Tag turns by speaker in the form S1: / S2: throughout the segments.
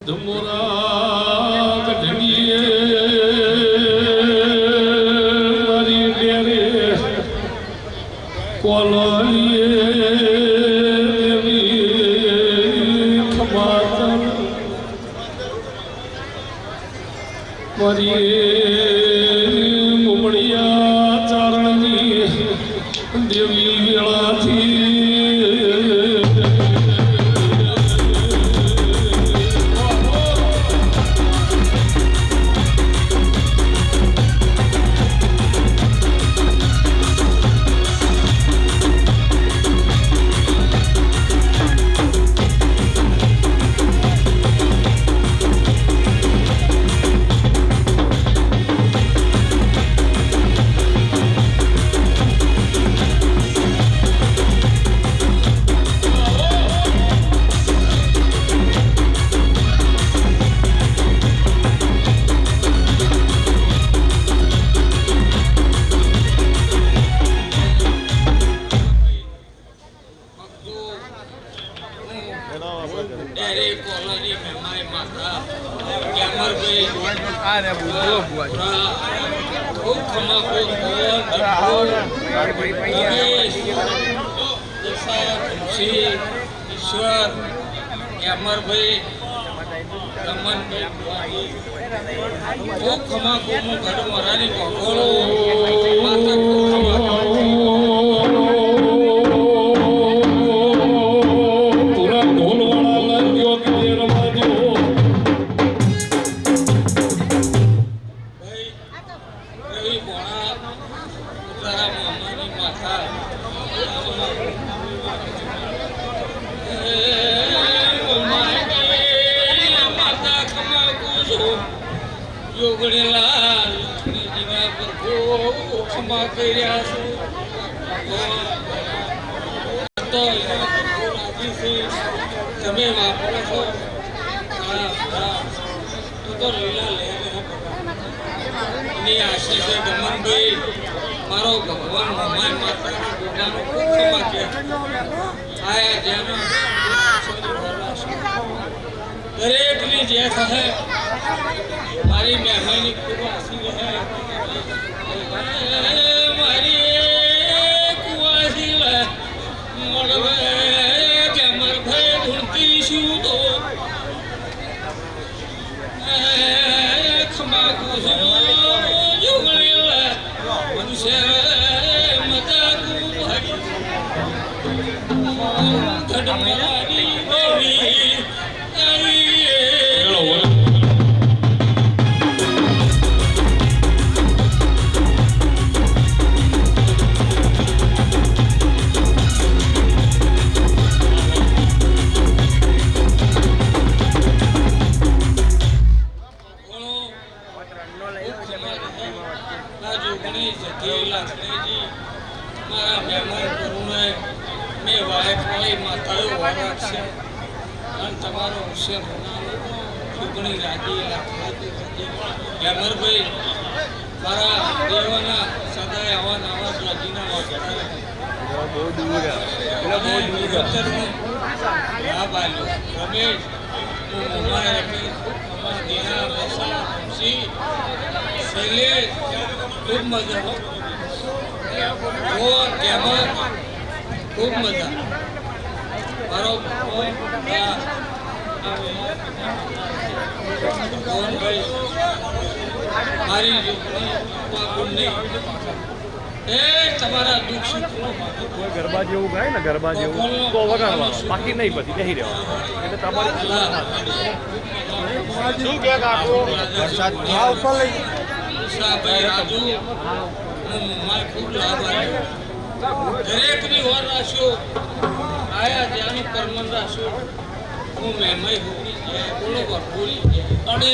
S1: ધમોરા કઢણીએ મારી ડેરે કોલોલીએ ખમાતર મારી મુમડિયા ચારણની દેવી વેળાથી ईश्वर अमरभाई रमनभाई खूब खमा खूब घर मरानी पकोड़ो माता खूब खमा पूरा ढोल वाला लग्यो के रमाजो भाई रवि बोणा उतारा मामानी माता योगणीलाल जीवा पर क्षमा કર્યા તો રાજી છે તમે વાપરો છો તો લીલા લે ની આશીષ છે દમનભાઈ મારો ભગવાન મમાય માતાનો ગોગાનો ક્ષમા કે આયા જેનો દરેકની જે થશે મારી મહેમાની ખૂબ આશી રહે મારી કુવાસી મળવે કે અમરભાઈ ઢૂંઢતી શું તો ખમા કુસુમ યુગણી મનુષ્ય મજા કુભાઈ ધડમરાની દેવી તમારો હોશિયાર ચૂંટણી રાજી અમરભાઈ મારા દેવાના સદાય આવા નવા રાજીના રમેશ શૈલેષ ખૂબ મજા ખૂબ મજા મારો મારી તમારા દુઃખ સુખ
S2: ગરબા જેવું ગાય ને ગરબા જેવું તો વગાડવાનું બાકી નહીં પછી કહી રહેવાનું એટલે તમારી શું કે કાકો વરસાદ ઉપર લઈ
S1: રાજુ ખૂબ લાભ દરેકની વાર રાખ્યો આયા ત્યાંનું કર્મન રાખ્યો હું મહેમાઈ હોવી જાય બરોબર બોલી જાય અને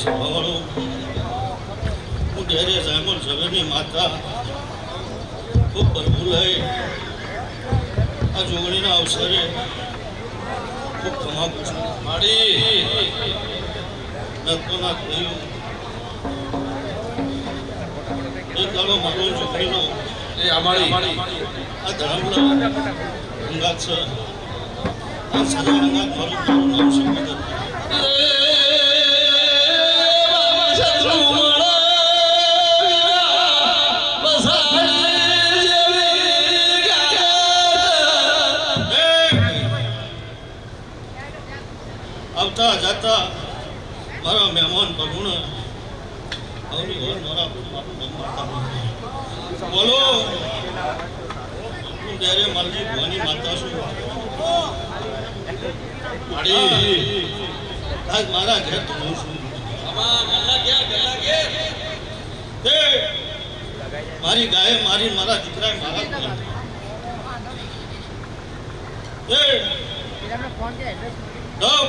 S3: સભાવાળો હું ડેરે સાહેબન સવેની માતા ખૂબ ભરભૂલાઈ આ જોગણીના અવસરે ખૂબ કમાવું છું મારી નતોના થયું એક દાડો મારો છોકરીનો
S1: એ અમારી
S3: આ ધર્મલા અંગાત છે આ સદા અંગાત મારું નામ છે આવતા જાતા મારા મહેમાન પ્રભુને આવની હોર મારા મારું નામ માતા બોલો હું ડેરે માલજી ભવાની માતા છું મારી આજ મારા ઘેર તો હું છું મારી ગાય મારી મારા દીકરાએ મારા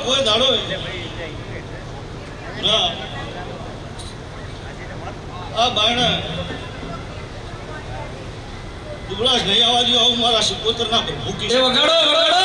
S3: કોઈ દાડો આ બાયણા દુબળાશ નહીં આવવા દો આવું મારા સિકોતરના પર ભૂકી
S1: એ વગાડો વગાડો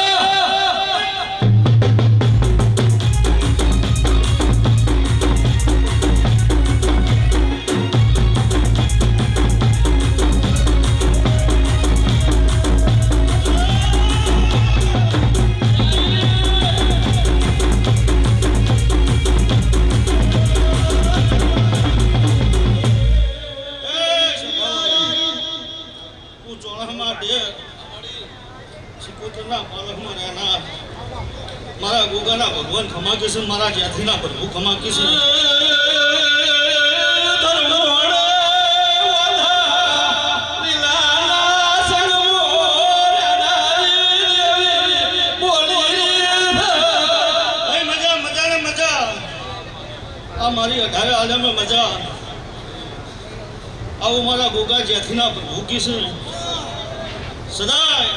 S3: મારા ગોગાના ભગવાન ખમા કે છે મારા જ્યાંથીના પ્રભુ ખમા કે છે મજા મજા ને મજા આ મારી 18 આલમે મજા આવો મારા ગોગા જ્યાંથીના પ્રભુ કે છે સદાય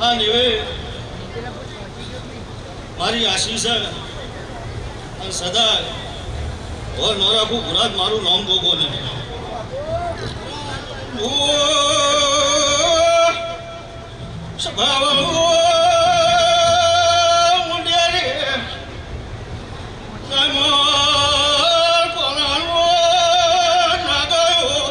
S3: આ નિવે મારી આશીષ અને સદા ઓર નોરાખું ગુરાત મારું નામ ગોગો ને સભાવાળો મુંડ્યા રે કોલાનો ના ગયો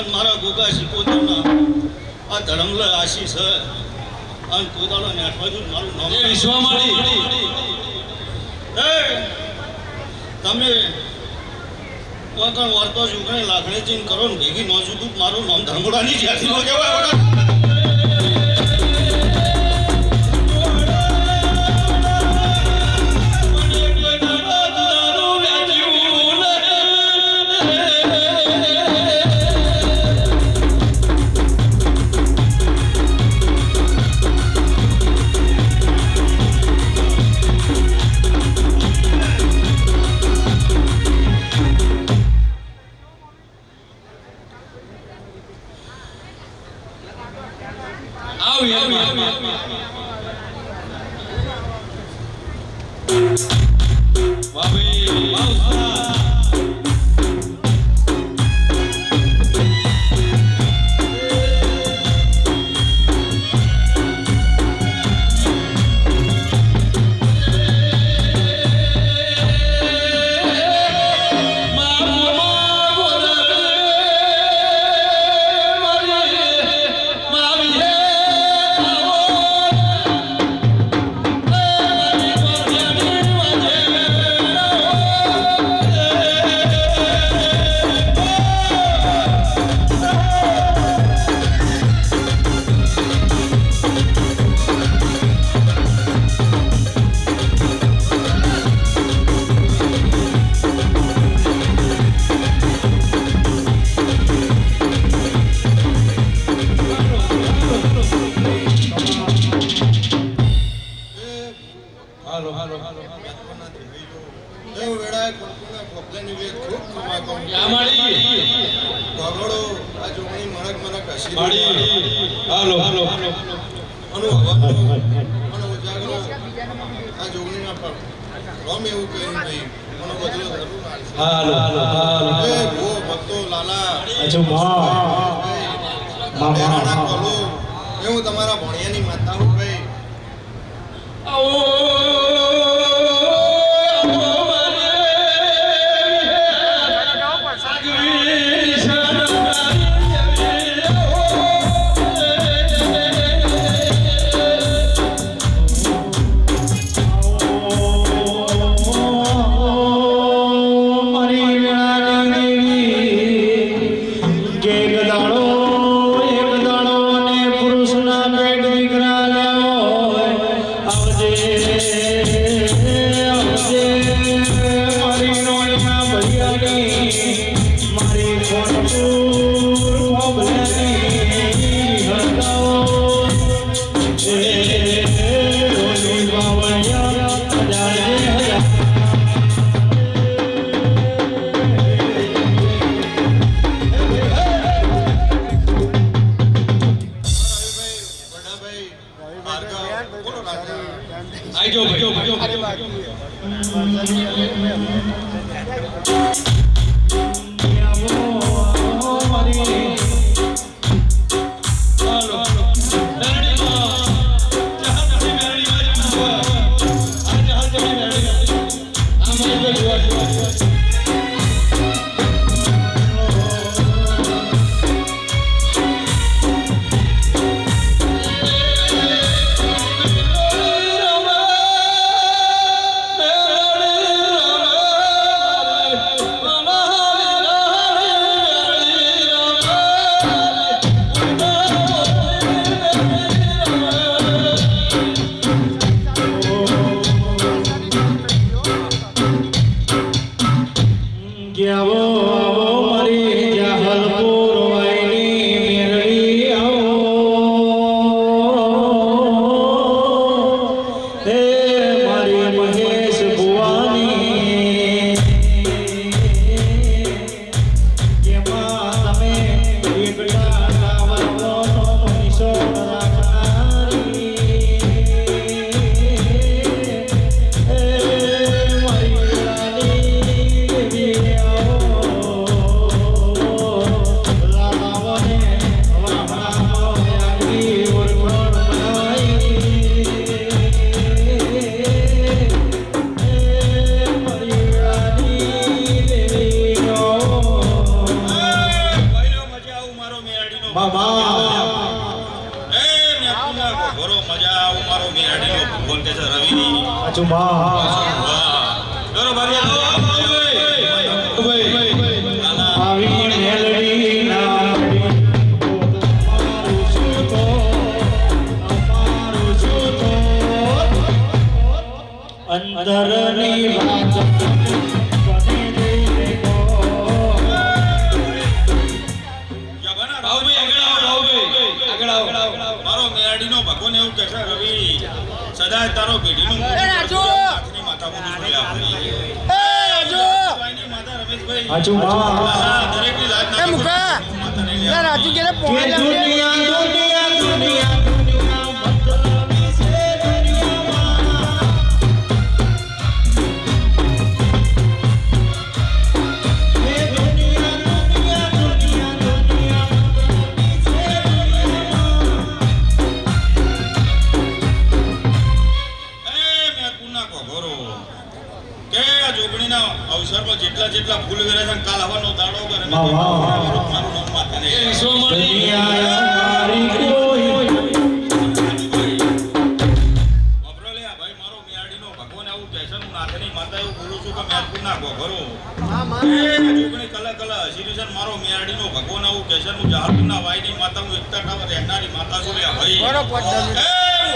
S3: મારા ગોગા શિકોતરના આ ધર્મલ આશીષ અને કોદાળો ને અઠવાડિયું મારું નામ
S1: એ વિશ્વમાળી
S3: તમે કોકણ વર્તો જુગણે લાગણી ચીન કરો ને ભેગી ન જુદું મારું નામ ધર્મોડાની જ્યાંથી નો કહેવાય હાલો હાલો દેવ વેળાએ કોકના કોકલાની વે ખૂબ ખમા કહું
S1: આમાડી
S3: ગગડો આ જોગણી મણક મણક હસી
S1: માડી હાલો હાલો
S3: અનુ હવાનો ઉજાગરો આ જોગણીના પર રોમ એવું કહ્યું ભાઈ મનો બદલો ધરું
S1: હાલો હાલો
S3: એ ભો ભક્તો લાલા
S2: અચ્છા
S3: મારા કોલો એવું તમારા ભણિયાની માતા હું ભાઈ
S1: આજો ભાઈ સદાય તારો પેઢીનું માતા દરેકની અવસરમાં જેટલા જેટલા ફૂલ વેરે છે કાલ હવાનો દાડો કરે મારો મેરડીનો ભગવાન આવું કહેશે હું જાહરના વાયની માતા હું એકતા ટાવર રહેનારી માતા સુલ્યા ભાઈ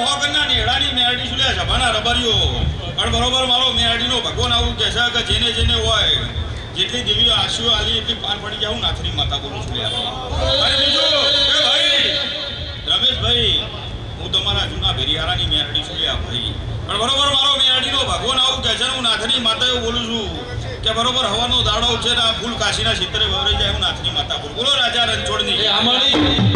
S1: હોગના નેડાની મેરડી સુલ્યા સભાના રબરિયો પણ બરોબર મારો મેરડીનો ભગવાન આવું કહેશે કે જેને જેને હોય જેટલી દેવીઓ આશીઓ આલી એટલી પાર પડી જાઉં નાથની માતા બોલું છું અને બીજું કે ભાઈ રમેશભાઈ હું તમારા જૂના ભેરિયારાની મેરડી છું ભાઈ પણ બરોબર મારો મેરડી કે બરોબર હવાનો દાડો છે ને આ ફૂલ કાશીના ક્ષેત્રે વવરાઈ જાય એવું નાથની માતા બોલ. બોલો રાજા રણછોડની.
S3: એ આમળી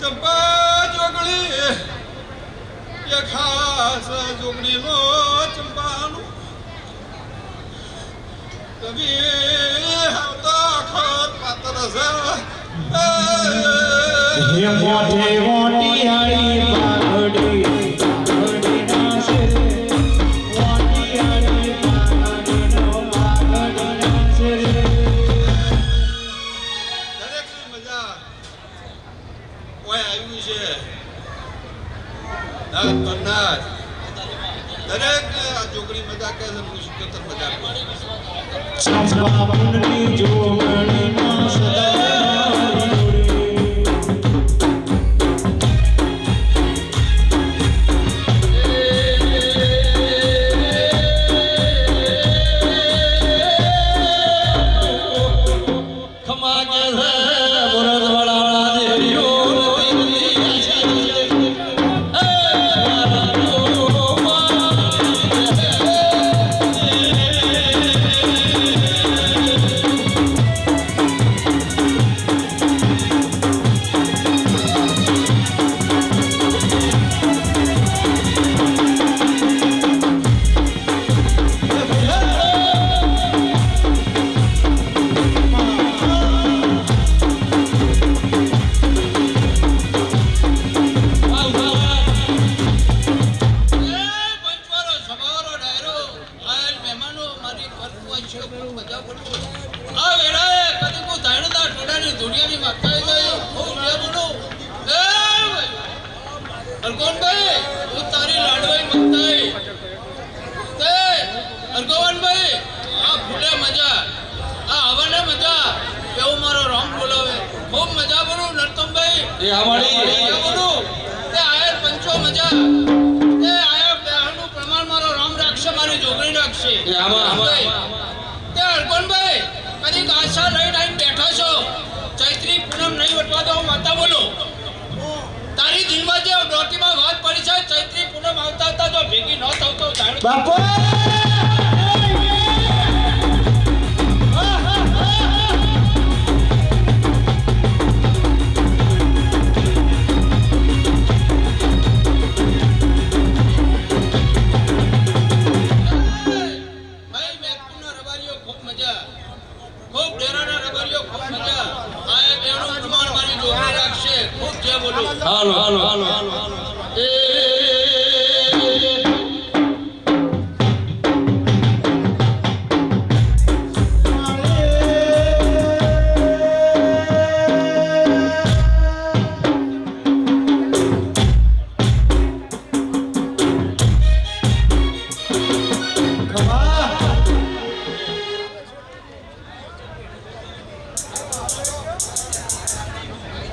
S3: ચંપા જોગણી એ ખાસ જોગણીનો ચંપાનું કવિ આવતા ખત પાત્ર
S4: હે મોઢે મોટિયાળી પાઘડી પાઘડીના શિરે મોટિયાળી પાઘડીનો પાઘડીના શિરે
S3: દરેકની મજા કોઈ આવ્યું છે નાથ કરનાર દરેક આ જોગણી મજા કહે છે હું સિકંદર મજા કરું
S4: ચંપા પુનની જોગણીના સદા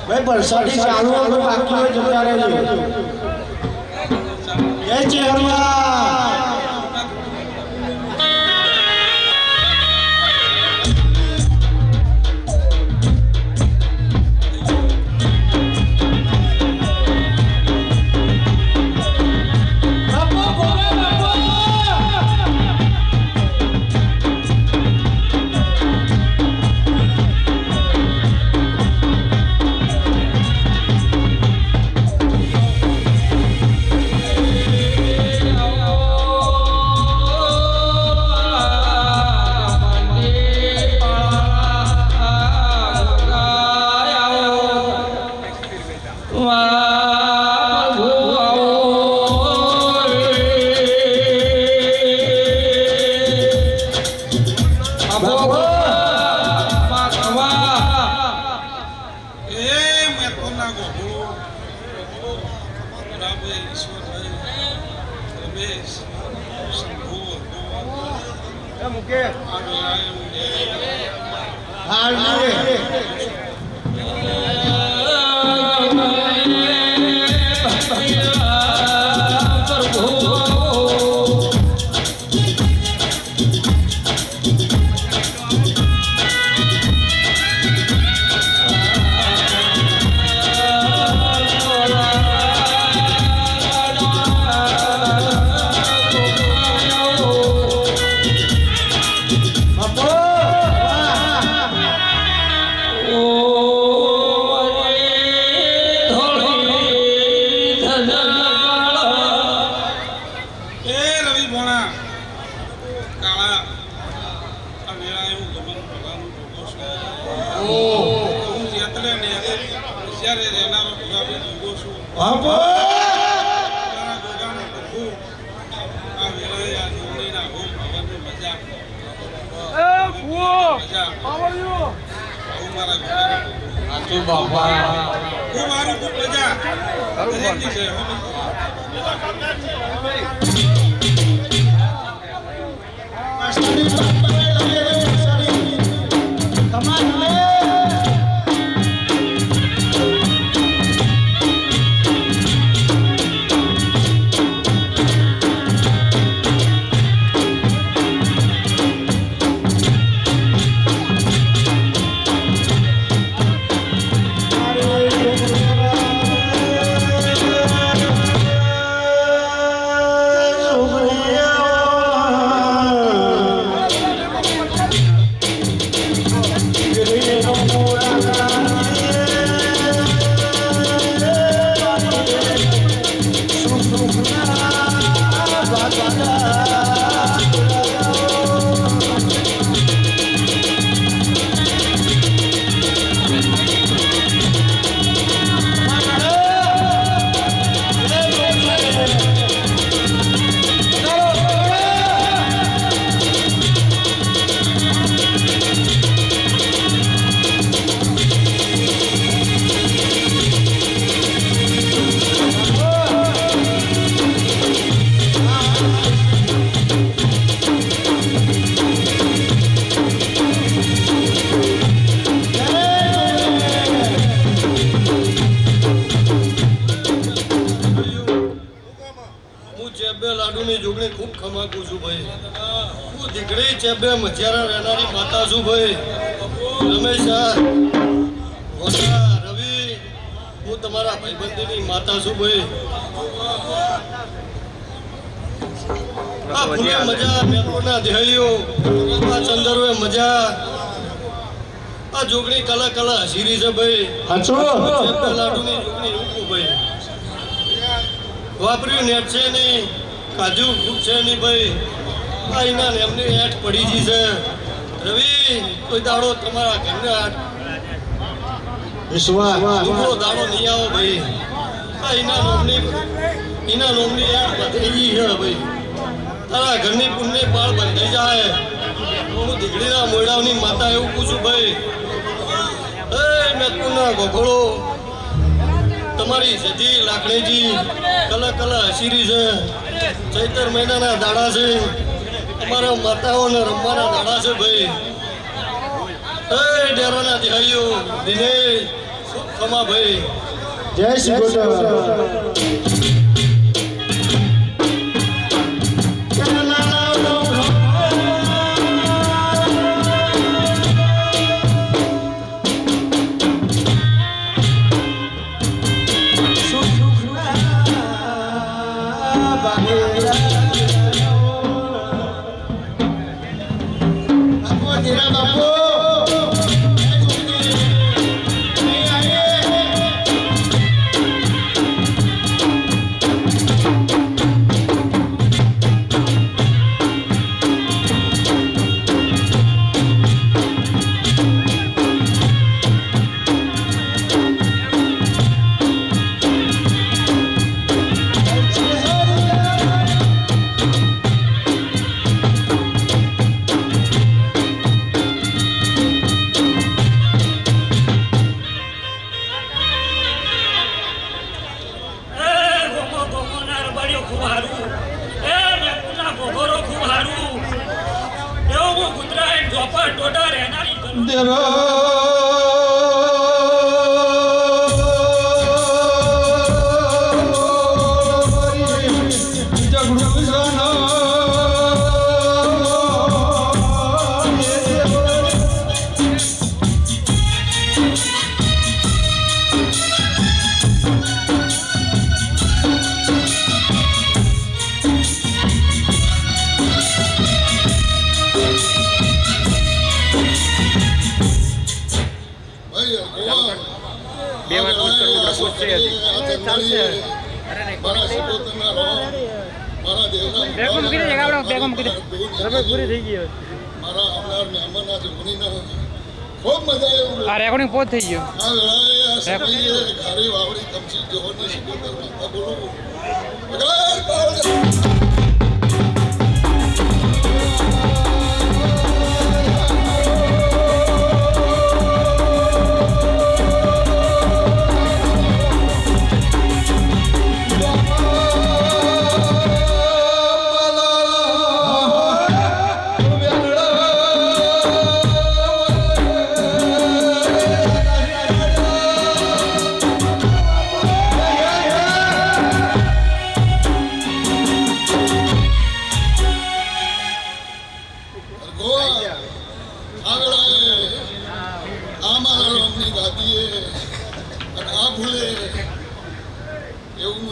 S4: ભાઈ વરસાદી ચાલુ હવે બાકી હોય જતા રહેજો એ ચેહરમાં
S3: આ વેળા એવું જમવાનું ભગવાનનું જોગો છે
S4: ઓ
S3: હું જેતલે ને જ્યારે રહેનારો ભગવાન જોગો છું
S4: બાપુ
S3: તારા જોગાનો પ્રભુ આ વેળાએ આ જોડીના હોમ ભગવાનની મજા મજા આવું મારા જોગાનો
S4: સાચું બાપા
S3: હું મારું ખૂબ મજા દરેકની છે હો. લાડુની જોગણી ખૂબ ખમાકું છું ભાઈ હું દીકરી ચેબે મજારા રહેનારી માતા છું ભાઈ રમેશ રવિ હું તમારા ભાઈબંધીની માતા છું ભાઈ આ ફૂલે મજા મેલોના દેહૈયો આ ચંદરોએ મજા આ જોગણી કલા કલા હસીરી છે ભાઈ ચેબે લાડુની જોગણી રૂકું ભાઈ વાપર્યું નેટ છે નહીં કાજુ ખૂબ છે નહીં ભાઈ આ એના એમની હેઠ પડી ગઈ છે રવિ કોઈ દાડો તમારા ઘરના દુબળો દાડો નહીં આવો ભાઈ આ એના નોમની હેઠ પડી ગઈ છે ભાઈ તારા ઘરની પુણ્ય પાળ બંધાઈ જાય હું દીકરીના મોયડાની માતા એવું પૂછું ભાઈ એ મેતુના ગોખળો તમારી સજી લાકડીજી કલા કલા હસીરી છે ચૈતર મહિનાના દાડા છે તમારા માતાઓને રમવાના દાડા છે ભાઈ એ ડેરાના દિહાઈઓ દિનેશ ખમા ભાઈ
S4: જય શ્રી ગોડા
S3: મારા આવનાર મહેમાનના જોગણીના ખૂબ મજા આવી.
S5: આ રેકોર્ડિંગ પોત થઈ ગયો.
S3: આ વેળાએ આ સમયે ઘારી વાવડી કમચી જોવાની શિકોતર માતા બોલું વગર પાવડે.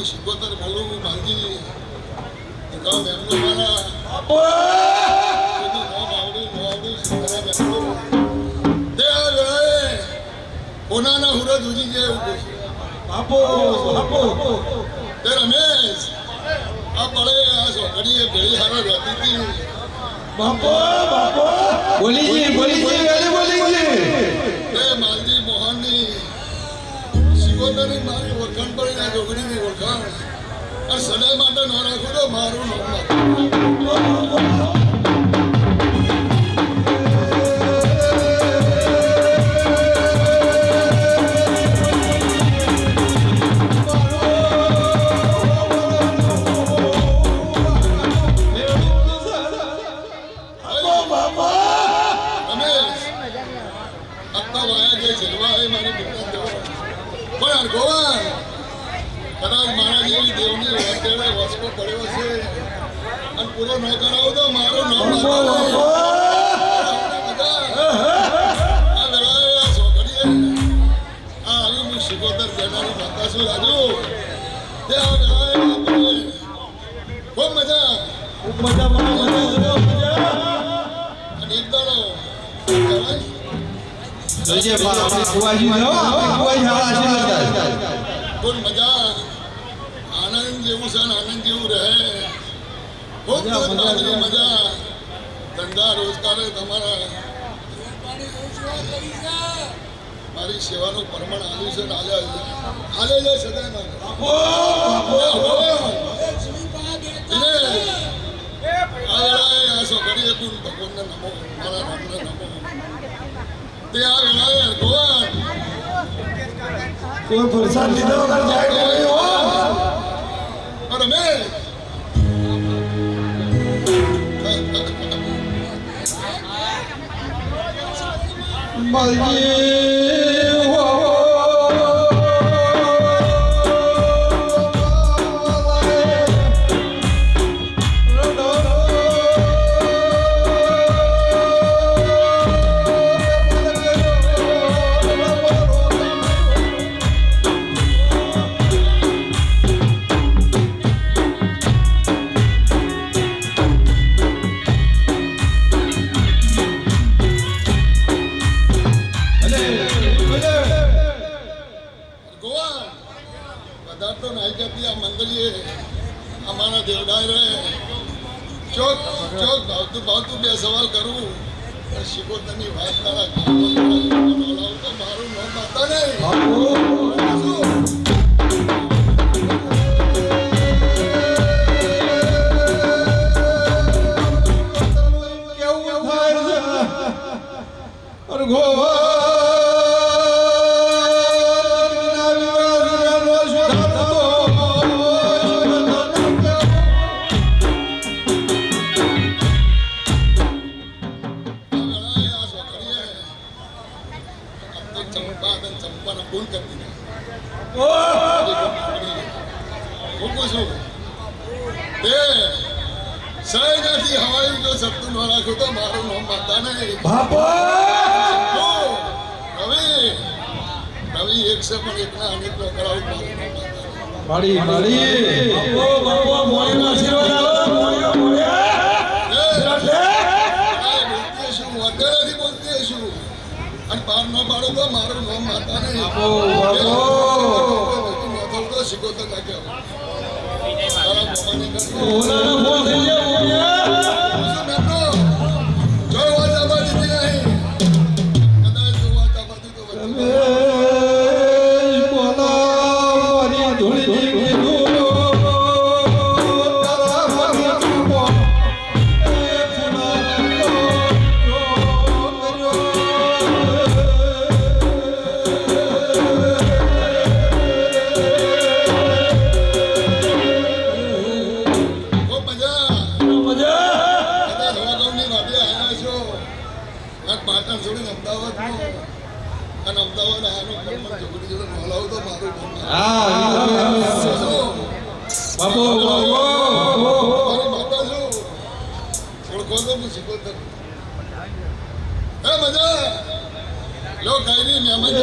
S3: શિકોતર બોલું માંગી ગામ એમનો મારા કોનાના હુરજ ઉજી ગયા બાપો તે રમેશ આ પડે આ છોકરીએ ભેળી હારા રહેતી હતી. બાપો બોલીજી તે માલજી મોહનની શિકોતરની મારી ઓળખાણ પડી ના જોગણીની ઓળખાણ અને સદાય માટે ન રાખું તો મારું નામ પડ્યો છે અને પૂરો ન કરાવો તો મારું નામ આ વેળાએ આ છોકરીએ આ આવી હું શિકોતર જનારી માતા શું લાગ્યું તે આ વેળાએ ખૂબ મજા અને એક દાડો ખૂબ મજા આનંદ જેવું છે આનંદ જેવું રહે ખૂબ મજા ધંધા રોજગારે તમારા મારી સેવાનું પ્રમાણ આવ્યું છે હાલે છે સદાય આ છોકરીએ તું ભગવાનને નમો મારા રામને નમો તે આ વેળાએ ભગવાન
S4: કોઈ પ્રસાદ લીધા વગર જાય નહીં હો.
S3: અરે મેં અમારા દેવડાય રહે ચોક ભાવતું બે સવાલ કરું શિકોતરની વાત તારા તો મારું નામ માતા નહીં કેવું થાય ચંપાના ફોન કરી સહેજાથી હવાઈ જો સત્તું ન રાખું તો મારું નામ માતા નહીં રવિ એક છે પણ એકના અનેક નો કરાવું મારું નામ અત્યારેથી બોલતી છું અને પાર ન પાડો તો મારું નામ માતા નહીં શીખોતર નાખ્યા
S5: પાટણ છોડીને અમદાવાદમાં અને અમદાવાદ આનો છોકરી જોડે બોલાવું તો મારું
S3: બાપુ
S5: મારી માતા છું ઓળખો તો હું શીખવતર હે મજા લો કઈ નહીં મહેમાન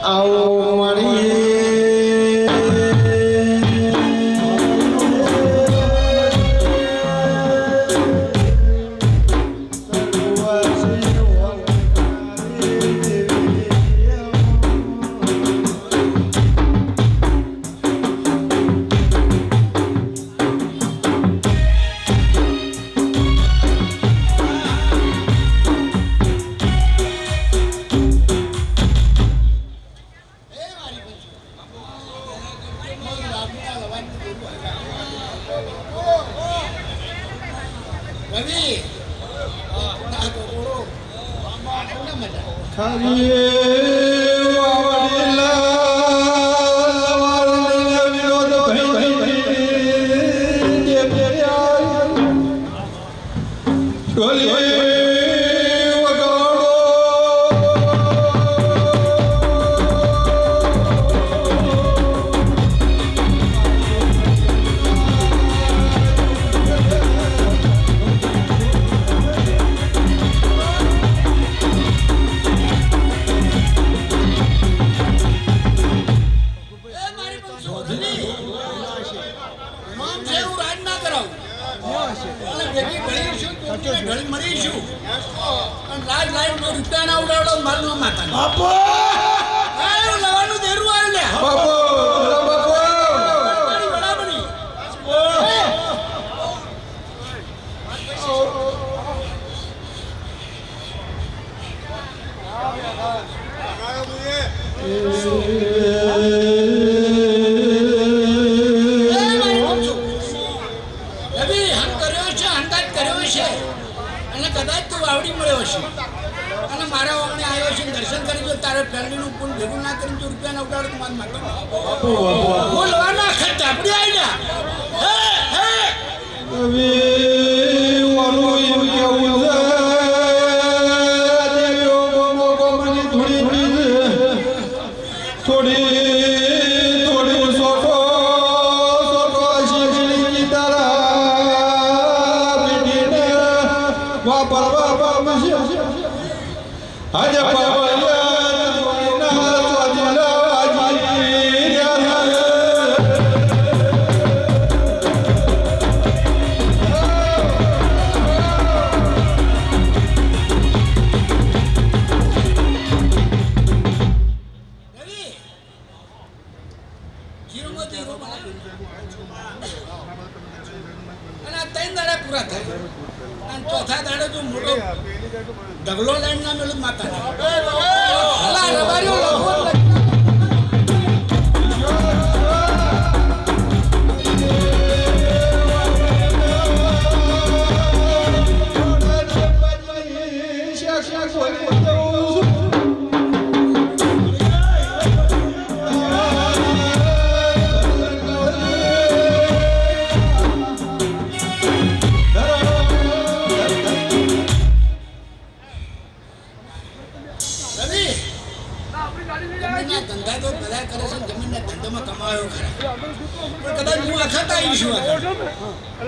S4: આવો મારી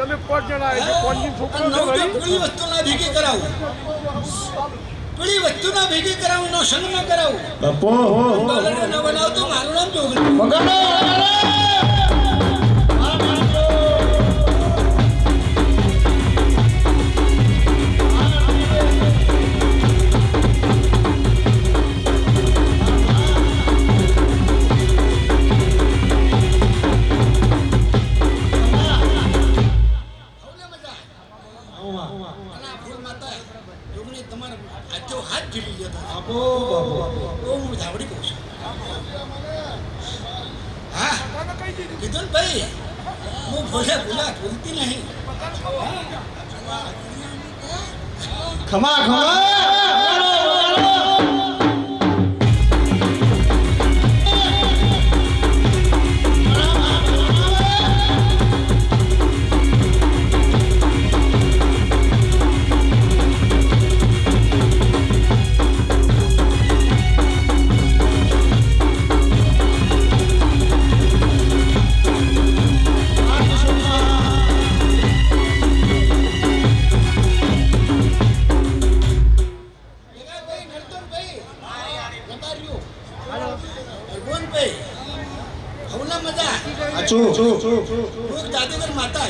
S2: એટલે અમે 5 જણા આવી છે 5 ની છોકરો છે ભાઈ
S3: પેલી વસ્તુ ના ભેગી કરાવું પેલી વસ્તુ ના ભેગી કરાવું નો સંગ ના કરાવું
S4: બાપો
S3: ના બનાવતો મારું નામ જોગણી
S4: વગાડો
S3: કીધું ભાઈ હું ભૂલતી નહીં
S4: ખમા ખમા
S3: દાદીગર માતા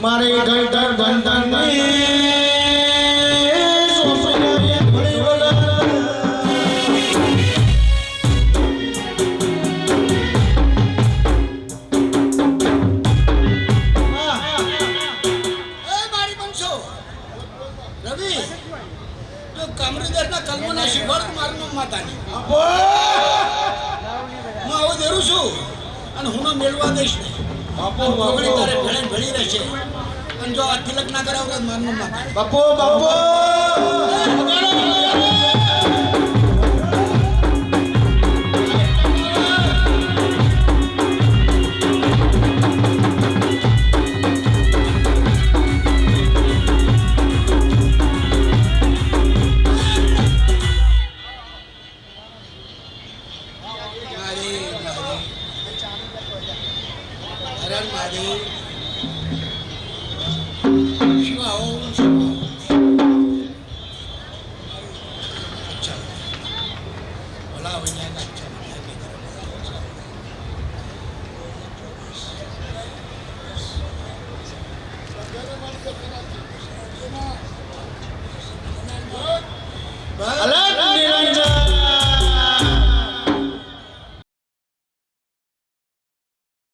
S4: મારે ઘર ઘર ધન ધન
S3: મારી બનશો રવિ જો કામરીદર ના કલમના શિવર્ત મારનો માતાની હું આવો દેરું છું અને હું મેળવા દઈશ નહીં તારે ભેળે ભળી રહેશે અને જો આ તિલક ના કરાવ તો મારનું માતા
S4: બાપો બાપો
S3: હરણ મહાદેવ